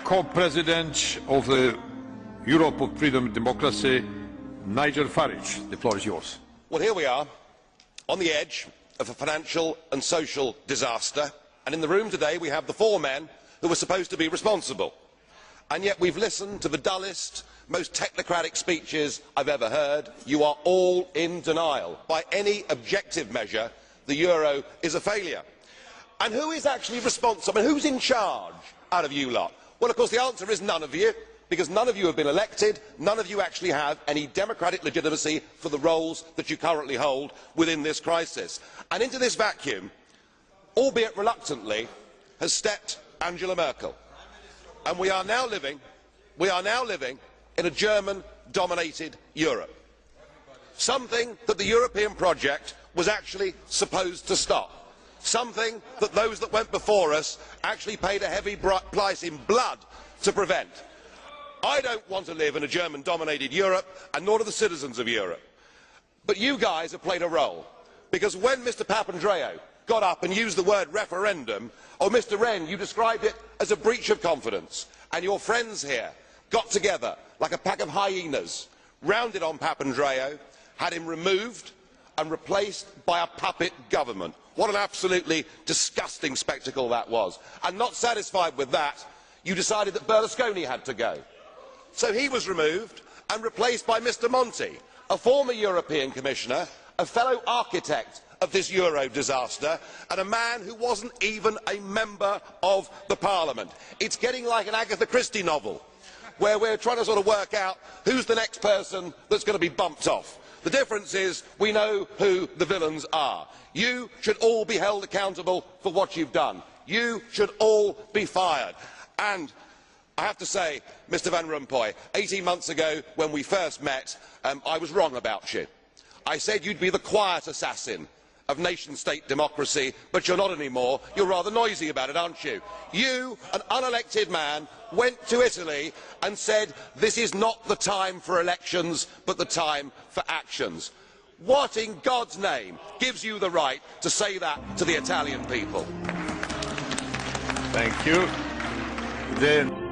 co-president of the Europe of Freedom and Democracy, Nigel Farage. The floor is yours. Well, here we are, on the edge of a financial and social disaster, and in the room today we have the four men who were supposed to be responsible. And yet we've listened to the dullest, most technocratic speeches I've ever heard. You are all in denial. By any objective measure, the euro is a failure. And who is actually responsible? And who's in charge out of you lot? Well, of course, the answer is none of you, because none of you have been elected, none of you actually have any democratic legitimacy for the roles that you currently hold within this crisis. And into this vacuum, albeit reluctantly, has stepped Angela Merkel. And we are now living in a German-dominated Europe. Something that the European project was actually supposed to stop. Something that those that went before us actually paid a heavy price in blood to prevent. I don't want to live in a German-dominated Europe, and nor do the citizens of Europe. But you guys have played a role, because when Mr Papandreou got up and used the word referendum, or Mr Rehn, you described it as a breach of confidence, and your friends here got together like a pack of hyenas, rounded on Papandreou, had him removed and replaced by a puppet government. What an absolutely disgusting spectacle that was. And not satisfied with that, you decided that Berlusconi had to go. So he was removed and replaced by Mr Monti, a former European Commissioner, a fellow architect of this euro disaster, and a man who wasn't even a member of the Parliament. It's getting like an Agatha Christie novel, where we're trying to sort of work out who's the next person that's going to be bumped off. The difference is we know who the villains are. You should all be held accountable for what you've done. You should all be fired. And I have to say, Mr Van Rompuy, 18 months ago when we first met, I was wrong about you. I said you'd be the quiet assassin of nation-state democracy, but you're not anymore. You're rather noisy about it, aren't you? You, an unelected man, went to Italy and said this is not the time for elections, but the time for actions. What in God's name gives you the right to say that to the Italian people? Thank you. Then